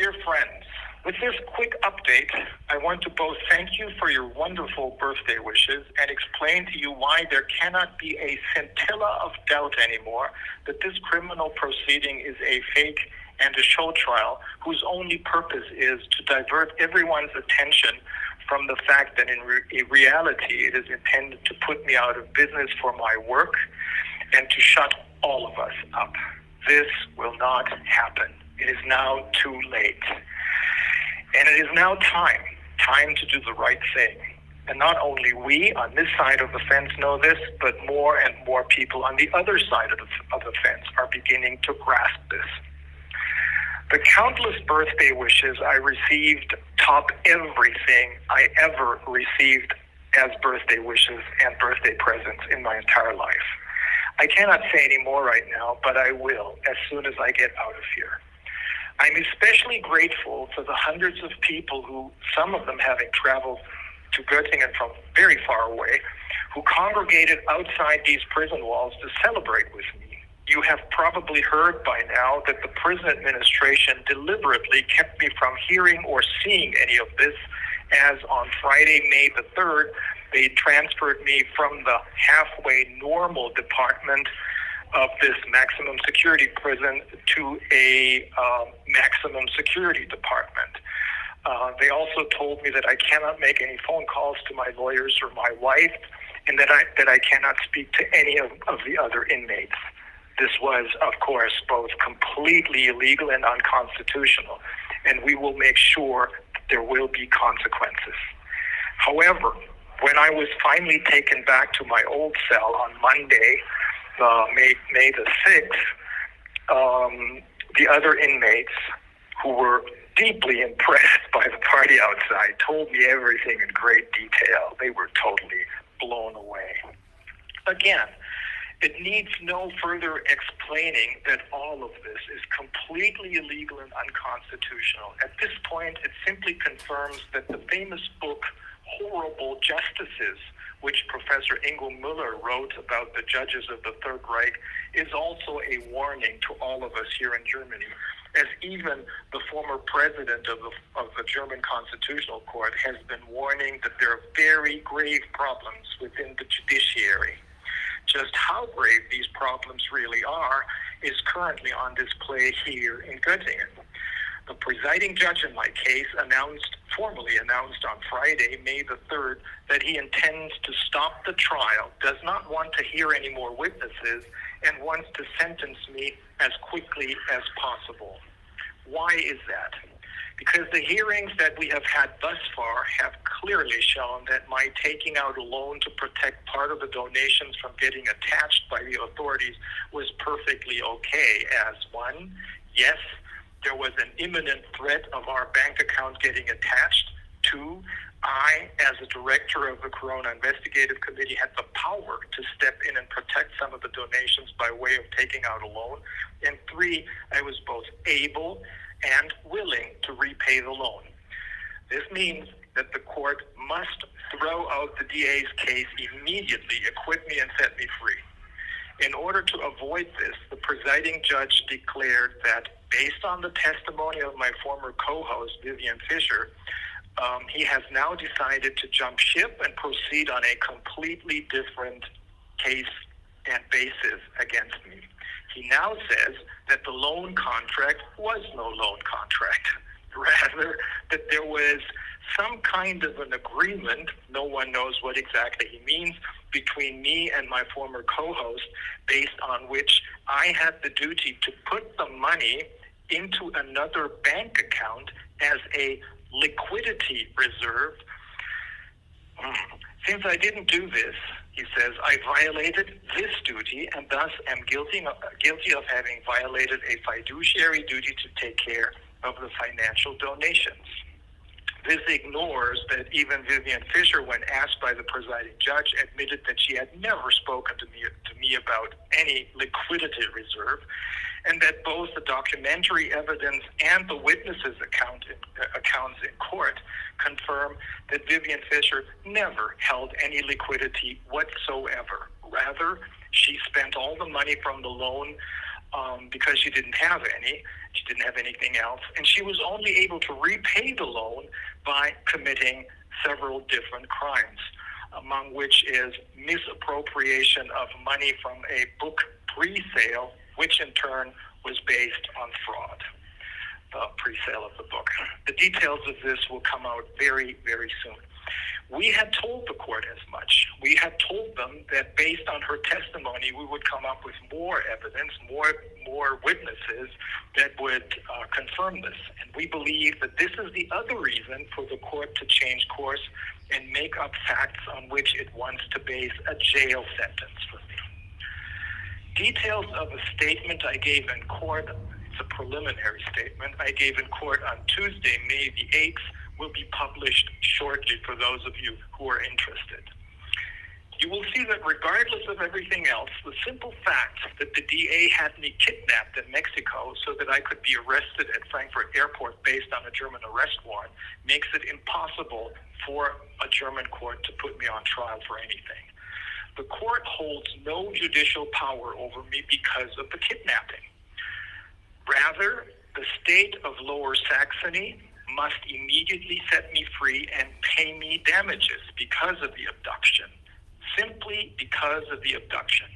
Dear friends, with this quick update, I want to both thank you for your wonderful birthday wishes and explain to you why there cannot be a scintilla of doubt anymore that this criminal proceeding is a fake and a show trial whose only purpose is to divert everyone's attention from the fact that in reality it is intended to put me out of business for my work and to shut all of us up. This will not happen. It is now too late. And it is now time to do the right thing. And not only we on this side of the fence know this, but more and more people on the other side of the fence are beginning to grasp this. The countless birthday wishes I received top everything I ever received as birthday wishes and birthday presents in my entire life. I cannot say any more right now, but I will as soon as I get out of here. I'm especially grateful for the hundreds of people who, some of them having traveled to Göttingen from very far away, who congregated outside these prison walls to celebrate with me. You have probably heard by now that the prison administration deliberately kept me from hearing or seeing any of this, as on Friday, May the 3rd, they transferred me from the halfway normal department of this maximum security prison to a maximum security department. They also told me that I cannot make any phone calls to my lawyers or my wife, and that I cannot speak to any of the other inmates. This was, of course, both completely illegal and unconstitutional, and we will make sure that there will be consequences. However, when I was finally taken back to my old cell on Monday, May the 6th, the other inmates who were deeply impressed by the party outside told me everything in great detail. They were totally blown away. Again, it needs no further explaining that all of this is completely illegal and unconstitutional. At this point, it simply confirms that the famous book, Horrible Justices, which Professor Ingo Müller wrote about the judges of the Third Reich, is also a warning to all of us here in Germany, as even the former president of the German Constitutional Court has been warning that there are very grave problems within the judiciary. Just how grave these problems really are is currently on display here in Göttingen. The presiding judge in my case formally announced on Friday, May the 3rd, that he intends to stop the trial, does not want to hear any more witnesses, and wants to sentence me as quickly as possible. Why is that? Because the hearings that we have had thus far have clearly shown that my taking out a loan to protect part of the donations from getting attached by the authorities was perfectly okay. As one, yes, there was an imminent threat of our bank account getting attached. Two, I, as a director of the Corona Investigative Committee, had the power to step in and protect some of the donations by way of taking out a loan. And three, I was both able and willing to repay the loan. This means that the court must throw out the DA's case immediately, acquit me, and set me free. In order to avoid this, the presiding judge declared that based on the testimony of my former co-host, Vivian Fischer, he has now decided to jump ship and proceed on a completely different case and basis against me. He now says that the loan contract was no loan contract. Rather, that there was some kind of an agreement, no one knows what exactly he means, between me and my former co-host, based on which I had the duty to put the money into another bank account as a liquidity reserve. Since I didn't do this, he says, I violated this duty and thus am guilty of having violated a fiduciary duty to take care of the financial donations. This ignores that even Vivian Fischer, when asked by the presiding judge, admitted that she had never spoken to me about any liquidity reserve, and that both the documentary evidence and the witnesses' accounts in court confirm that Vivian Fischer never held any liquidity whatsoever. Rather, she spent all the money from the loan because she didn't have any. She didn't have anything else. And she was only able to repay the loan by committing several different crimes, among which is misappropriation of money from a book pre-sale, which in turn was based on fraud, the pre-sale of the book. The details of this will come out very, very soon. We had told the court as much. We had told them that based on her testimony, we would come up with more evidence, more witnesses that would confirm this. And we believe that this is the other reason for the court to change course and make up facts on which it wants to base a jail sentence for me. Details of a statement I gave in court, it's a preliminary statement, I gave in court on Tuesday, May the 8th, will be published shortly for those of you who are interested. You will see that regardless of everything else, the simple fact that the DA had me kidnapped in Mexico so that I could be arrested at Frankfurt Airport based on a German arrest warrant makes it impossible for a German court to put me on trial for anything. The court holds no judicial power over me because of the kidnapping. Rather, the state of Lower Saxony must immediately set me free and pay me damages because of the abduction, simply because of the abduction.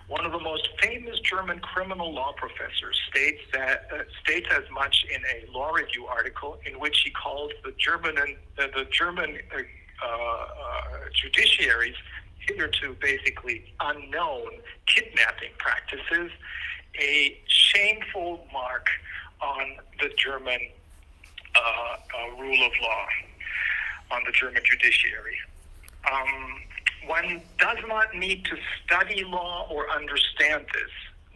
One of the most famous German criminal law professors states as much in a law review article in which he calls the German judiciary's hitherto basically unknown kidnapping practices a shameful mark on the German rule of law, on the German judiciary. One does not need to study law or understand this.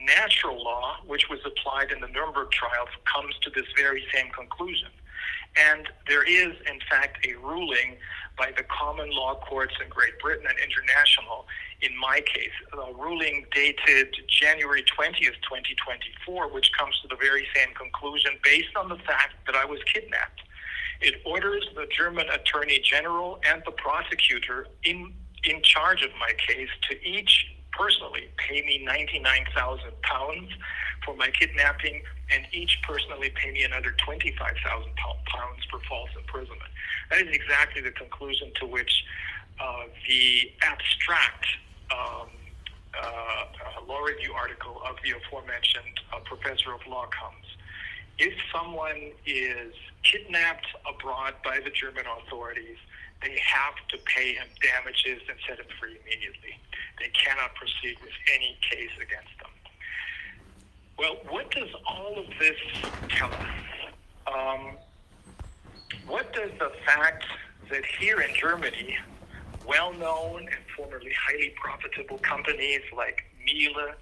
Natural law, which was applied in the Nuremberg trials, comes to this very same conclusion. And there is, in fact, a ruling by the common law courts in Great Britain and international, in my case, a ruling dated January 20th, 2024, which comes to the very same conclusion based on the fact that I was kidnapped. It orders the German Attorney General and the prosecutor in charge of my case to each personally pay me £99,000 for my kidnapping and each personally pay me another £25,000 for false imprisonment. That is exactly the conclusion to which the abstract law review article of the aforementioned professor of law comes. If someone is kidnapped abroad by the German authorities, they have to pay him damages and set him free immediately. They cannot proceed with any case against them. Well, what does all of this tell us? What does the fact that here in Germany, well-known and formerly highly profitable companies like Miele,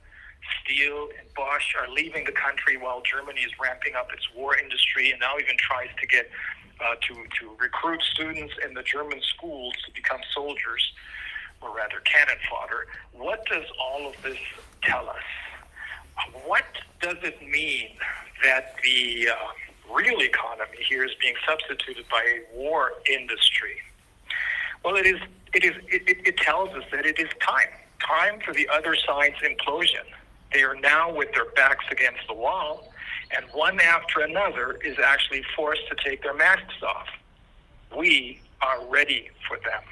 Steel, and Bosch are leaving the country while Germany is ramping up its war industry and now even tries to get to recruit students in the German schools to become soldiers, or rather cannon fodder. What does all of this tell us? What does it mean that the real economy here is being substituted by a war industry? Well, it tells us that it is time for the other side's implosion. They are now with their backs against the wall, and one after another is actually forced to take their masks off. We are ready for them.